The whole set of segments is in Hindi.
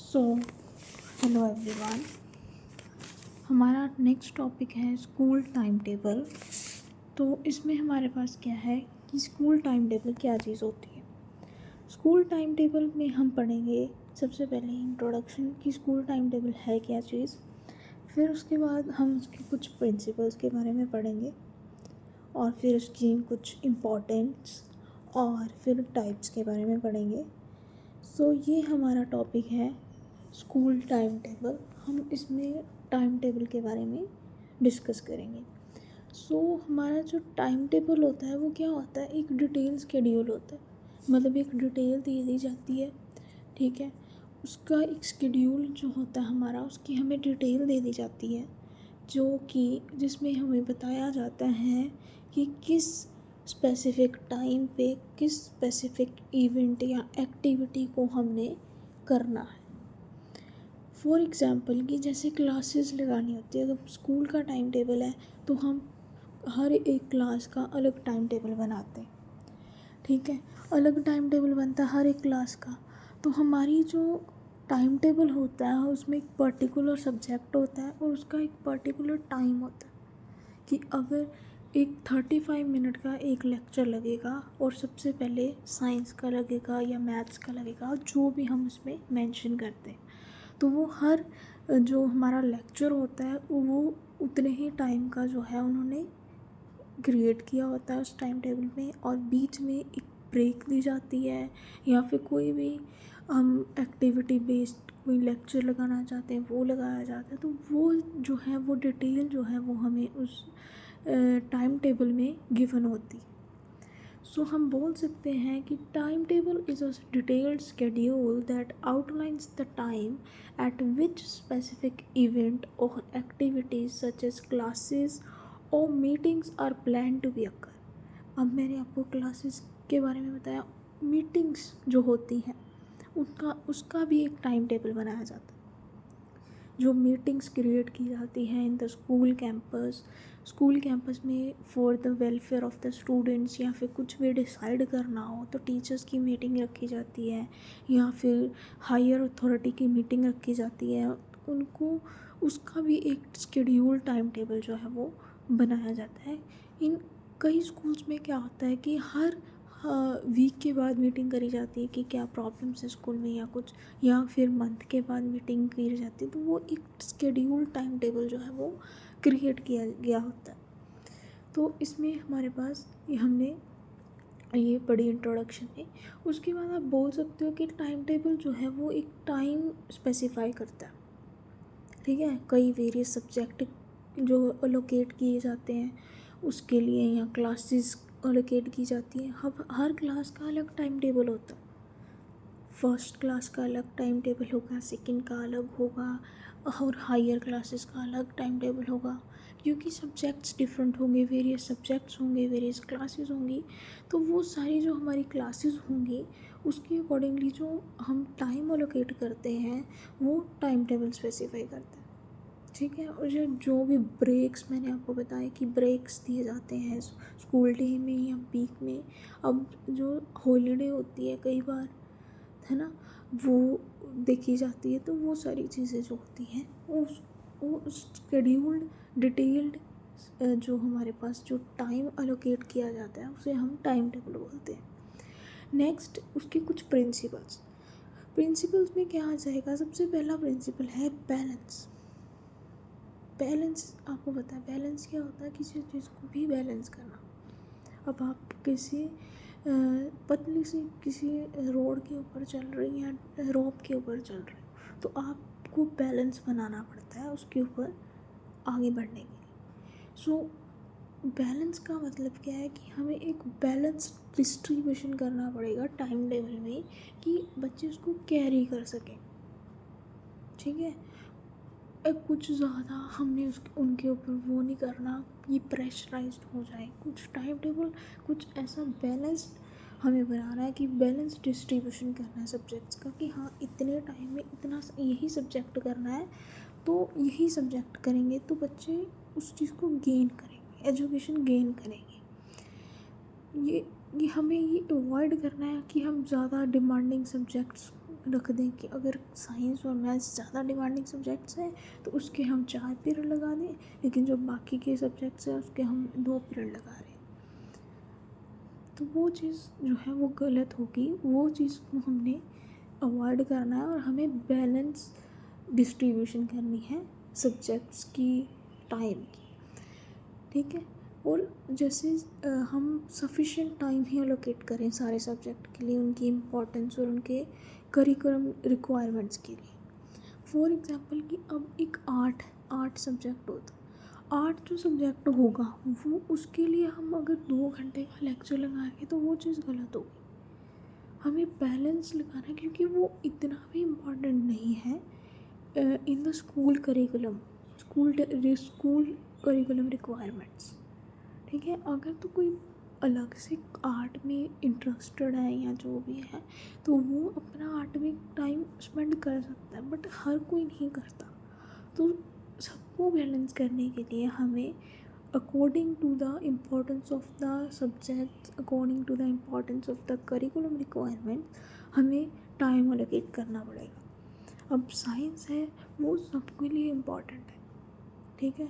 So hello everyone. हमारा नेक्स्ट टॉपिक है स्कूल टाइम टेबल। तो इसमें हमारे पास क्या है कि स्कूल टाइम टेबल क्या चीज़ होती है। स्कूल टाइम टेबल में हम पढ़ेंगे सबसे पहले इंट्रोडक्शन कि स्कूल टाइम टेबल है क्या चीज़। फिर उसके बाद हम उसके कुछ प्रिंसिपल्स के बारे में पढ़ेंगे और फिर उसकी कुछ इम्पोर्टेंस और फिर टाइप्स के बारे में पढ़ेंगे। सो ये हमारा टॉपिक है स्कूल टाइम टेबल। हम इसमें टाइम टेबल के बारे में डिस्कस करेंगे। हमारा जो टाइम टेबल होता है वो क्या होता है, एक डिटेल स्केड्यूल होता है। मतलब एक डिटेल दे दी जाती है, ठीक है। उसका एक स्केड्यूल जो होता है हमारा, उसकी हमें डिटेल दे दी जाती है, जो कि जिसमें हमें बताया जाता है कि किस स्पेसिफ़िक टाइम पे किस स्पेसिफ़िक इवेंट या एक्टिविटी को हमने करना है। फॉर एग्ज़ाम्पल कि जैसे क्लासेस लगानी होती है, अगर स्कूल का टाइम टेबल है तो हम हर एक क्लास का अलग टाइम टेबल बनाते हैं, ठीक है। अलग टाइम टेबल बनता है हर एक क्लास का। तो हमारी जो टाइम टेबल होता है उसमें एक पर्टिकुलर सब्जेक्ट होता है और उसका एक पर्टिकुलर टाइम होता है कि अगर एक 35 मिनट का एक लेक्चर लगेगा और सबसे पहले साइंस का लगेगा या मैथ्स का लगेगा, जो भी हम उसमें मेंशन करते हैं, तो वो हर जो हमारा लेक्चर होता है वो उतने ही टाइम का जो है उन्होंने क्रिएट किया होता है उस टाइम टेबल में। और बीच में एक ब्रेक दी जाती है या फिर कोई भी हम एक्टिविटी बेस्ड कोई लेक्चर लगाना चाहते हैं वो लगाया जाता है। तो वो जो है वो डिटेल जो है वो हमें उस टाइम टेबल में गिवन होती है। हम बोल सकते हैं कि time table is a detailed schedule that outlines the time at which specific event or activities such as classes or meetings are planned to be occur। अब मैंने आपको क्लासेस के बारे में बताया, मीटिंग्स जो होती हैं उसका भी एक टाइम टेबल बनाया जाता है। जो मीटिंग्स क्रिएट की जाती हैं इन द स्कूल कैंपस में for the welfare of the students, या फिर कुछ भी डिसाइड करना हो तो टीचर्स की मीटिंग रखी जाती है या फिर हायर अथॉरिटी की मीटिंग रखी जाती है। उनको उसका भी एक शेड्यूल टाइम टेबल जो है वो बनाया जाता है। इन कई स्कूल्स में क्या होता है कि हर वीक के बाद मीटिंग करी जाती है कि क्या प्रॉब्लम्स है स्कूल में या कुछ, या फिर मंथ के बाद मीटिंग की जाती है। तो वो एक शेड्यूल टाइम टेबल जो है वो क्रिएट किया गया होता है। तो इसमें हमारे पास हमने ये बड़ी इंट्रोडक्शन है। उसके बाद आप बोल सकते हो कि टाइम टेबल जो है वो एक टाइम स्पेसिफाई करता है, ठीक है। कई वेरियस सब्जेक्ट जो अलोकेट किए जाते हैं उसके लिए, या क्लासेस अलोकेट की जाती है। अब हर क्लास का अलग टाइम टेबल होता है। फर्स्ट क्लास का अलग टाइम टेबल होगा, सेकंड का अलग होगा और हायर क्लासेस का अलग टाइम टेबल होगा, क्योंकि सब्जेक्ट्स डिफरेंट होंगे, वेरियस सब्जेक्ट्स होंगे, वेरियस क्लासेस होंगी। तो वो सारी जो हमारी क्लासेस होंगी उसके अकॉर्डिंगली जो हम टाइम अलोकेट करते हैं वो टाइम टेबल स्पेसिफाई करते हैं, ठीक है। और जो भी ब्रेक्स मैंने आपको बताया कि ब्रेक्स दिए जाते हैं स्कूल डे में या वीक में। अब जो हॉलीडे होती है कई बार, है ना, वो देखी जाती है। तो वो सारी चीज़ें जो होती हैं वो शेड्यूल्ड डिटेल्ड जो हमारे पास जो टाइम अलोकेट किया जाता है उसे हम टाइम टेबल बोलते हैं। नेक्स्ट उसके कुछ प्रिंसिपल्स में क्या आ जाएगा। सबसे पहला प्रिंसिपल है बैलेंस। आपको पता है बैलेंस क्या होता है, किसी चीज़ को भी बैलेंस करना। अब आप किसी पतली सी किसी रोड के ऊपर चल रही हैं, रोप के ऊपर चल रहे हो, तो आपको बैलेंस बनाना पड़ता है उसके ऊपर आगे बढ़ने के लिए। बैलेंस का मतलब क्या है कि हमें एक बैलेंस डिस्ट्रीब्यूशन करना पड़ेगा टाइम टेबल में कि बच्चे उसको कैरी कर सकें, ठीक है। कुछ ज़्यादा हमने उनके ऊपर वो नहीं करना कि प्रेशराइज्ड हो जाए। कुछ टाइम टेबल कुछ ऐसा बैलेंस्ड हमें बनाना है कि बैलेंस डिस्ट्रीब्यूशन करना है सब्जेक्ट्स का, कि हाँ इतने टाइम में इतना यही सब्जेक्ट करना है, तो यही सब्जेक्ट करेंगे तो बच्चे उस चीज़ को गेन करेंगे, एजुकेशन गेन करेंगे। ये कि हमें ये अवॉइड करना है कि हम ज़्यादा डिमांडिंग सब्जेक्ट्स रख दें, कि अगर साइंस और मैथ्स ज़्यादा डिमांडिंग सब्जेक्ट्स हैं तो उसके हम 4 पीरियड लगा दें, लेकिन जो बाकी के सब्जेक्ट्स हैं उसके हम 2 पीरियड लगा रहे हैं। तो वो चीज़ जो है वो गलत होगी। वो चीज़ को हमने अवॉइड करना है और हमें बैलेंस डिस्ट्रीब्यूशन करनी है सब्जेक्ट्स की, टाइम की, ठीक है। और जैसे हम सफिशिएंट टाइम ही एलोकेट करें सारे सब्जेक्ट के लिए, उनकी इम्पोर्टेंस और उनके करिकुलम रिक्वायरमेंट्स के लिए। फॉर एग्ज़ाम्पल कि अब एक आर्ट सब्जेक्ट होता, आर्ट जो सब्जेक्ट होगा वो उसके लिए हम अगर 2 घंटे का लेक्चर लगाएंगे तो वो चीज़ गलत होगी। हमें बैलेंस लगाना है, क्योंकि वो इतना भी इम्पोर्टेंट नहीं है in the school curriculum, school curriculum requirements, ठीक है। अगर तो कोई अलग से आर्ट में इंटरेस्टेड है या जो भी है तो वो अपना आर्ट में टाइम स्पेंड कर सकता है, बट हर कोई नहीं करता। तो सबको बैलेंस करने के लिए हमें according to the importance of the subject, according to the importance of the curriculum requirement हमें टाइम एलोकेट करना पड़ेगा। अब साइंस है वो सबके लिए इम्पॉर्टेंट है, ठीक है।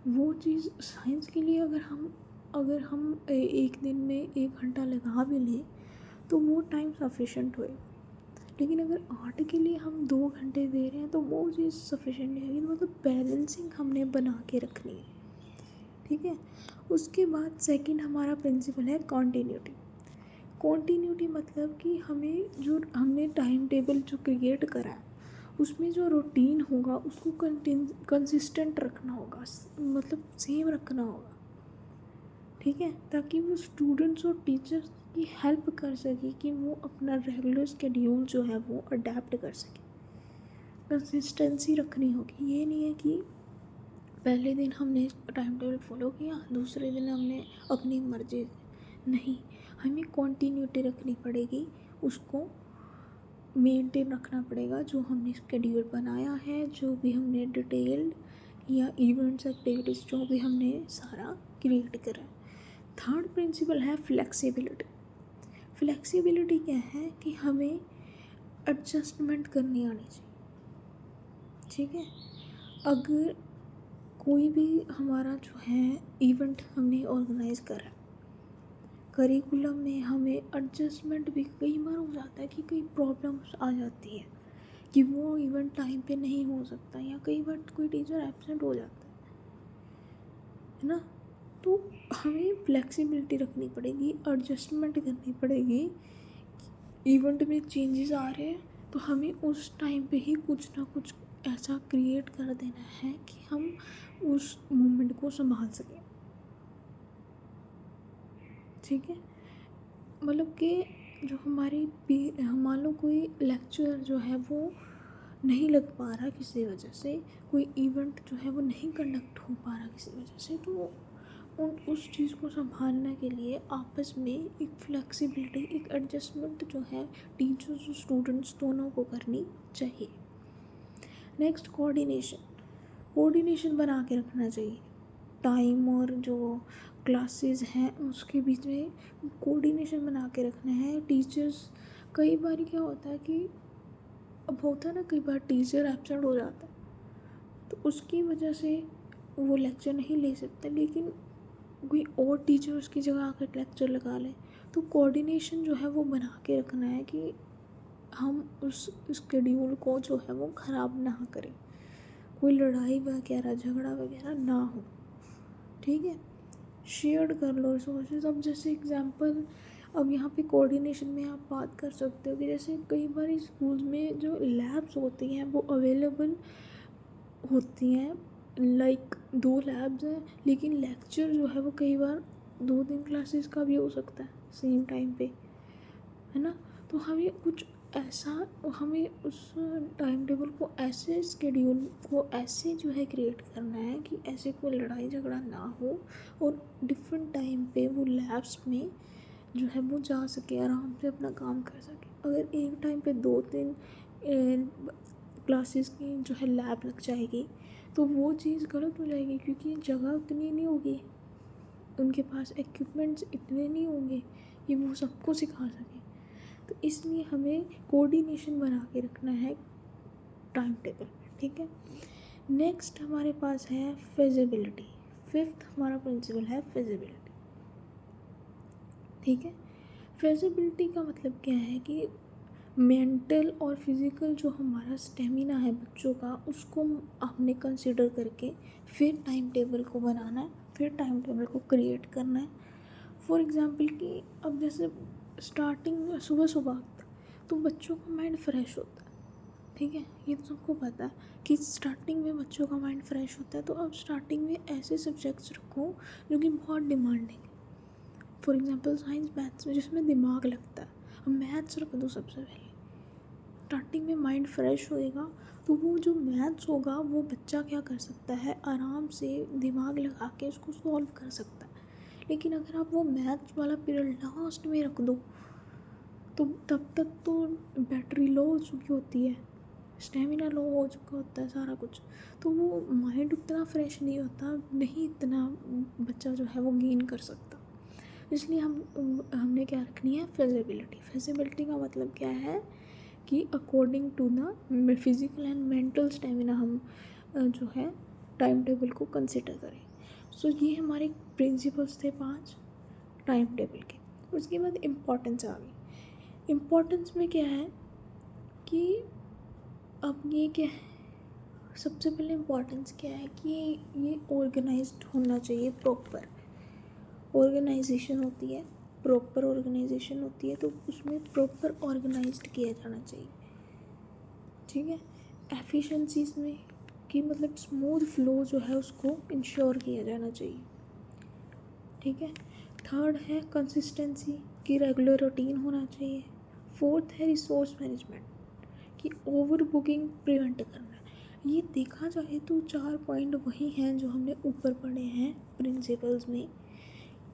वो चीज़ साइंस के लिए अगर हम एक दिन में 1 घंटा लगा भी लें तो वो टाइम सफिशेंट होएगा, लेकिन अगर आर्ट के लिए हम 2 घंटे दे रहे हैं तो वो चीज़ सफिशेंट नहीं होगी। तो मतलब बैलेंसिंग हमने बना के रखनी है, ठीक है। उसके बाद सेकंड हमारा प्रिंसिपल है कॉन्टीन्यूटी। कॉन्टीन्यूटी मतलब कि हमने टाइम टेबल जो क्रिएट करा है उसमें जो रूटीन होगा उसको कंसिस्टेंट रखना होगा, मतलब सेम रखना होगा, ठीक है, ताकि वो स्टूडेंट्स और टीचर्स की हेल्प कर सके कि वो अपना रेगुलर शेड्यूल जो है वो अडेप्ट कर सके। कंसिस्टेंसी रखनी होगी। ये नहीं है कि पहले दिन हमने टाइम टेबल फॉलो किया, दूसरे दिन हमने अपनी मर्जी, नहीं, हमें कॉन्टीन्यूटी रखनी पड़ेगी, उसको मेंटेन रखना पड़ेगा। जो हमने शेड्यूल बनाया है, जो भी हमने डिटेल्ड या इवेंट्स एक्टिविटीज़ जो भी हमने सारा क्रिएट करा है। थर्ड प्रिंसिपल है फ्लेक्सिबिलिटी। फ्लेक्सिबिलिटी क्या है कि हमें एडजस्टमेंट करनी आनी चाहिए, ठीक है। अगर कोई भी हमारा जो है इवेंट हमने ऑर्गेनाइज करा, करिकुलम में हमें एडजस्टमेंट भी कई बार हो जाता है कि कई प्रॉब्लम्स आ जाती है कि वो इवेंट टाइम पे नहीं हो सकता, या कई बार कोई टीचर एब्सेंट हो जाता है ना। तो हमें फ्लेक्सिबिलिटी रखनी पड़ेगी, एडजस्टमेंट करनी पड़ेगी। इवेंट में चेंजेस आ रहे हैं तो हमें उस टाइम पे ही कुछ ना कुछ ऐसा क्रिएट कर देना है कि हम उस मोमेंट को संभाल सकें, ठीक है। मतलब कि जो मान लो कोई लेक्चर जो है वो नहीं लग पा रहा किसी वजह से, कोई इवेंट जो है वो नहीं कंडक्ट हो पा रहा किसी वजह से, तो उस चीज़ को संभालने के लिए आपस में एक फ्लेक्सिबिलिटी, एक एडजस्टमेंट जो है टीचर्स और स्टूडेंट्स दोनों को करनी चाहिए। नेक्स्ट कोऑर्डिनेशन बना के रखना चाहिए। टाइम और जो क्लासेस हैं उसके बीच में कोऑर्डिनेशन बना के रखना है। टीचर्स, कई बार क्या होता है कि अब होता है ना, कई बार टीचर एब्सेंट हो जाता है तो उसकी वजह से वो लेक्चर नहीं ले सकता, लेकिन कोई और टीचर उसकी जगह आकर लेक्चर लगा ले। तो कोऑर्डिनेशन जो है वो बना के रखना है कि हम उस शेड्यूल को जो है वो ख़राब ना करें, कोई लड़ाई वगैरह झगड़ा वगैरह ना हो, ठीक है। शेयर कर लो रिसोर्सेज। अब जैसे एग्जांपल, अब यहाँ पे कोऑर्डिनेशन में आप बात कर सकते हो कि जैसे कई बार स्कूल में जो लैब्स होती हैं वो अवेलेबल होती हैं, लाइक 2 लैब्स हैं, लेकिन लेक्चर जो है वो कई बार 2-3 क्लासेस का भी हो सकता है सेम टाइम पे, है ना। तो हमें उस टाइम टेबल को ऐसे, स्केड्यूल को ऐसे जो है क्रिएट करना है कि ऐसे कोई लड़ाई झगड़ा ना हो और डिफरेंट टाइम पे वो लैब्स में जो है वो जा सके, आराम से अपना काम कर सके। अगर एक टाइम पे 2-3 क्लासेस की जो है लैब लग जाएगी तो वो चीज़ गलत हो जाएगी, क्योंकि जगह उतनी नहीं होगी, उनके पास इक्विपमेंट्स इतने नहीं होंगे कि वो सबको सिखा सके। तो इसलिए हमें कोऑर्डिनेशन बना के रखना है टाइम टेबल में, ठीक है। नेक्स्ट हमारे पास है फिजिबिलिटी। फिफ्थ हमारा प्रिंसिपल है फिजिबिलिटी, ठीक है। फिजिबिलिटी का मतलब क्या है कि मेंटल और फिज़िकल जो हमारा स्टेमिना है बच्चों का, उसको हमने कंसिडर करके फिर टाइम टेबल को बनाना है, फिर टाइम टेबल को क्रिएट करना है। फॉर एग्ज़ाम्पल कि अब जैसे स्टार्टिंग में सुबह सुबह तो बच्चों का माइंड फ्रेश होता है, ठीक है, ये तो सबको पता है कि स्टार्टिंग में बच्चों का माइंड फ्रेश होता है। तो अब स्टार्टिंग में ऐसे सब्जेक्ट्स रखो जो कि बहुत डिमांडिंग है। फॉर एग्ज़ाम्पल साइंस मैथ्स में जिसमें दिमाग लगता है, अब मैथ्स रख दो सबसे पहले। स्टार्टिंग में माइंड फ्रेश होएगा तो वो जो मैथ्स होगा वो बच्चा क्या कर सकता है, आराम से दिमाग लगा के उसको सॉल्व कर सकता है। लेकिन अगर आप वो मैथ्स वाला पीरियड लास्ट में रख दो तो तब तक तो बैटरी लो हो चुकी होती है, स्टेमिना लो हो चुका होता है सारा कुछ, तो वो माइंड उतना फ्रेश नहीं होता, नहीं इतना बच्चा जो है वो गेन कर सकता। इसलिए हमने क्या रखनी है, फिजिबिलिटी। फिजिबिलिटी का मतलब क्या है कि according to the physical and mental stamina हम जो है टाइम टेबल को कंसिडर करें। सो ये हमारे प्रिंसिपल्स थे 5 टाइम टेबल के। उसके बाद इम्पोर्टेंस आ गई। इम्पोर्टेंस में क्या है कि अब ये क्या है, सबसे पहले इम्पोर्टेंस क्या है कि ये ऑर्गेनाइज्ड होना चाहिए, प्रॉपर ऑर्गेनाइजेशन होती है, प्रॉपर ऑर्गेनाइजेशन होती है, तो उसमें प्रॉपर ऑर्गेनाइज्ड किया जाना चाहिए, ठीक है। एफिशिएंसी इसमें कि मतलब स्मूथ फ्लो जो है उसको इंश्योर किया जाना चाहिए, ठीक है। थर्ड है कंसिस्टेंसी कि रेगुलर रूटीन होना चाहिए। फोर्थ है रिसोर्स मैनेजमेंट कि ओवर बुकिंग प्रिवेंट करना है। ये देखा जाए तो 4 पॉइंट वही हैं जो हमने ऊपर पढ़े हैं प्रिंसिपल्स में,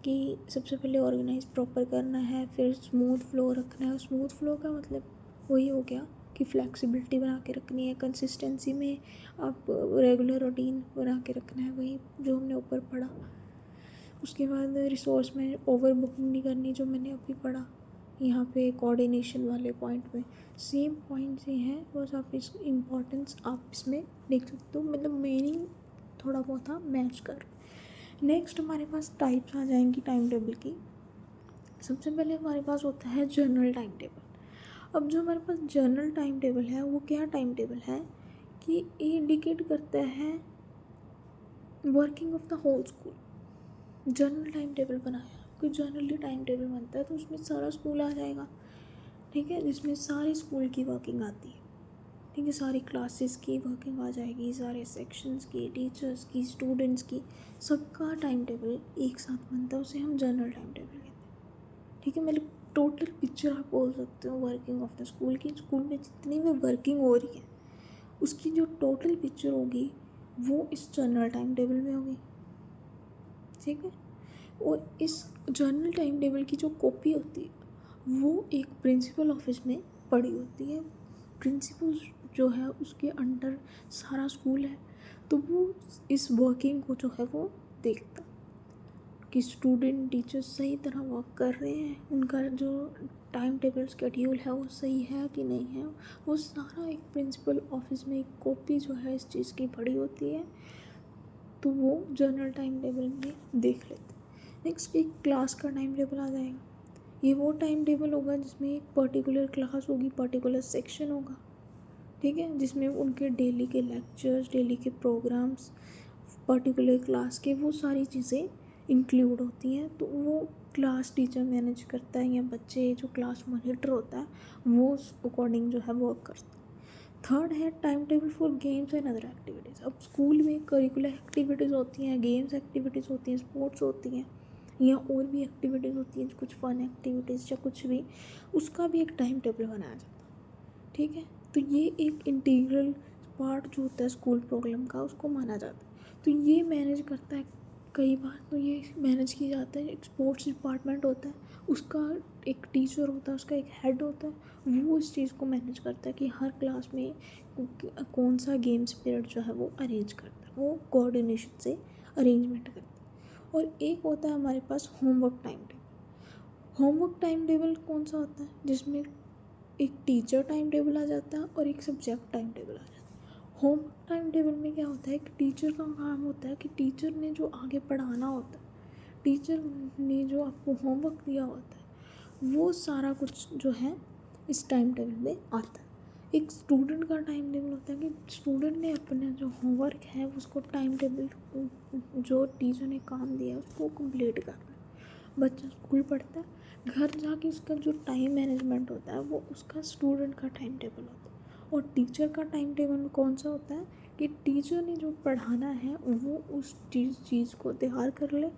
कि सबसे पहले ऑर्गेनाइज प्रॉपर करना है, फिर स्मूथ फ्लो रखना है। स्मूथ फ्लो का मतलब वही हो गया कि फ्लेक्सिबिलिटी बना के रखनी है, कंसिस्टेंसी में आप रेगुलर रूटीन बना के रखना है, वही जो हमने ऊपर पढ़ा। उसके बाद रिसोर्स में ओवर बुकिंग नहीं करनी, जो मैंने अभी पढ़ा यहाँ पे कोऑर्डिनेशन वाले पॉइंट में। सेम पॉइंट्स ही हैं, बस आप इस इम्पोर्टेंस आप इसमें देख सकते हो, मतलब मीनिंग थोड़ा बहुत आप मैच कर। नेक्स्ट हमारे पास टाइप्स आ जाएंगी टाइम टेबल की। सबसे पहले हमारे पास होता है जर्नल टाइम टेबल। अब जो हमारे पास जर्नल टाइम टेबल है वो क्या टाइम टेबल है कि ये इंडिकेट करता है working of the whole school. General time table बनाया, कोई जर्नली टाइम टेबल बनता है तो उसमें सारा स्कूल आ जाएगा, ठीक है, जिसमें सारी स्कूल की वर्किंग आती है, ठीक है, सारी क्लासेस की वर्किंग आ जाएगी, सारे सेक्शंस की, टीचर्स की, स्टूडेंट्स की, सबका टाइम टेबल एक साथ बनता है, उसे हम जर्नल टाइम टेबल कहते हैं, ठीक है। मतलब टोटल पिक्चर आप बोल सकते हो वर्किंग ऑफ द स्कूल की, स्कूल में जितनी भी वर्किंग हो रही है उसकी जो टोटल पिक्चर होगी वो इस जर्नल टाइम टेबल में होगी, ठीक है। और इस जर्नल टाइम टेबल की जो कॉपी होती है वो एक प्रिंसिपल ऑफिस में पड़ी होती है। प्रिंसिपल जो है उसके अंडर सारा स्कूल है, तो वो इस वर्किंग को जो है वो देखता कि स्टूडेंट टीचर्स सही तरह वर्क कर रहे हैं, उनका जो टाइम टेबल स्केड्यूल है वो सही है कि नहीं है, वो सारा एक प्रिंसिपल ऑफिस में एक कॉपी जो है इस चीज़ की पड़ी होती है, तो वो जर्नल टाइम टेबल में देख लेते हैं। नेक्स्ट एक क्लास का टाइम टेबल आ जाएगा। ये वो टाइम टेबल होगा जिसमें एक पर्टिकुलर क्लास होगी, पर्टिकुलर सेक्शन होगा, ठीक है, जिसमें उनके डेली के लेक्चर्स, डेली के प्रोग्राम्स, पर्टिकुलर क्लास के वो सारी चीज़ें इंक्लूड होती हैं। तो वो क्लास टीचर मैनेज करता है या बच्चे जो क्लास मॉनिटर होता है वो उस अकॉर्डिंग जो है वर्क करता है। थर्ड है time table for games and other activities. अब स्कूल में करिकुलर एक्टिविटीज़ होती हैं, गेम्स एक्टिविटीज़ होती हैं, स्पोर्ट्स होती हैं या और भी एक्टिविटीज़ होती हैं, कुछ फन एक्टिविटीज़ या कुछ भी, उसका भी एक टाइम टेबल बनाया जाता है, ठीक है। तो ये एक इंटीग्रल पार्ट जो होता है स्कूल प्रोग्राम का उसको माना जाता है। तो ये मैनेज करता है, कई बार तो ये मैनेज किया जाता है, एक स्पोर्ट्स डिपार्टमेंट होता है, उसका एक टीचर होता है, उसका एक हेड होता है, वो इस चीज़ को मैनेज करता है कि हर क्लास में कौन सा गेम्स पीरियड जो है वो अरेंज करता है, वो कोऑर्डिनेशन से अरेंजमेंट करता है। और एक होता है हमारे पास homework time table. Homework time table कौन सा होता है, जिसमें एक टीचर टाइम टेबल आ जाता है और एक सब्जेक्ट टाइम टेबल आ जाता है। होमवर्क टाइम टेबल में क्या होता है कि टीचर का काम होता है कि टीचर ने जो आगे पढ़ाना होता है, टीचर ने जो आपको होमवर्क दिया होता है, वो सारा कुछ जो है इस टाइम टेबल में आता है। एक स्टूडेंट का टाइम टेबल होता है कि स्टूडेंट ने अपना जो होमवर्क है उसको टाइम टेबल जो टीचर ने काम दिया है उसको कंप्लीट करना है। बच्चा स्कूल पढ़ता है, घर जाके उसका जो टाइम मैनेजमेंट होता है वो उसका स्टूडेंट का टाइम टेबल होता है। और टीचर का टाइम टेबल कौन सा होता है कि टीचर ने जो पढ़ाना है वो उस चीज़ को तैयार कर ले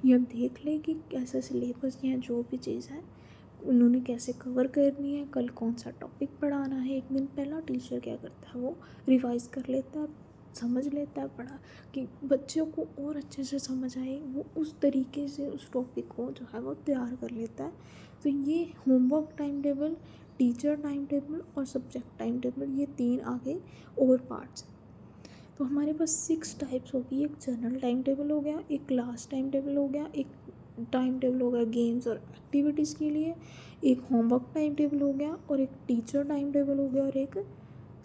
या देख ले कि कैसा सिलेबस या जो भी चीज़ है उन्होंने कैसे कवर करनी है, कल कौन सा टॉपिक पढ़ाना है। एक दिन पहला टीचर क्या करता है, वो रिवाइज़ कर लेता है, समझ लेता है पढ़ा कि बच्चों को और अच्छे से समझ आए, वो उस तरीके से उस टॉपिक को जो है वो तैयार कर लेता है। तो ये homework time table, teacher time table और सब्जेक्ट टाइम टेबल, ये 3 आगे और पार्ट्स हैं। तो हमारे पास 6 टाइप्स होगी। एक जनरल टाइम टेबल हो गया, एक क्लास टाइम टेबल हो गया, एक टाइम टेबल हो गया गेम्स और एक्टिविटीज़ के लिए, एक होमवर्क टाइम टेबल हो गया और एक टीचर टाइम टेबल हो गया और एक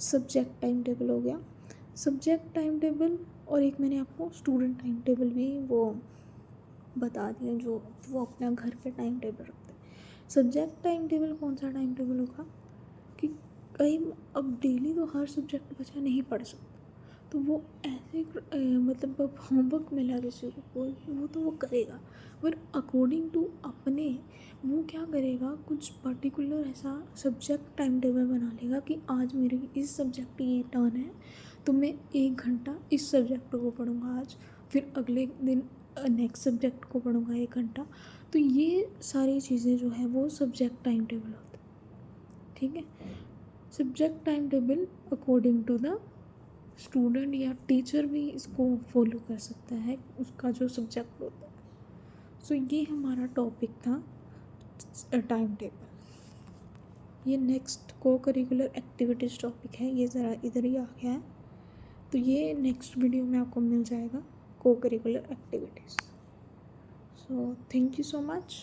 सब्जेक्ट टाइम टेबल हो गया। सब्जेक्ट टाइम टेबल और एक मैंने आपको स्टूडेंट टाइम टेबल भी वो बता दिया, जो वो अपना घर पे टाइम टेबल रखते हैं। सब्जेक्ट टाइम टेबल कौन सा टाइम टेबल होगा कि कई अब डेली तो हर सब्जेक्ट बच्चा नहीं पढ़ सकता, तो वो ऐसे मतलब अब होमवर्क मिला किसी को कोई, वो तो वो करेगा, पर अकॉर्डिंग टू अपने वो क्या करेगा, कुछ पर्टिकुलर ऐसा सब्जेक्ट टाइम टेबल बना लेगा कि आज मेरी इस सब्जेक्ट की ये टर्न है तो मैं 1 घंटा इस सब्जेक्ट को पढ़ूँगा आज, फिर अगले दिन नेक्स्ट सब्जेक्ट को पढ़ूँगा 1 घंटा। तो ये सारी चीज़ें जो है वो सब्जेक्ट टाइम टेबल होता है, ठीक है। Subject time table according to the student या टीचर भी इसको फॉलो कर सकता है, उसका जो सब्जेक्ट होता है। सो ये हमारा टॉपिक था टाइम टेबल। ये नेक्स्ट को करिकुलर एक्टिविटीज़ टॉपिक है, ये ज़रा इधर ही आ गया है, तो ये नेक्स्ट वीडियो में आपको मिल जाएगा को curricular activities. So thank you so much.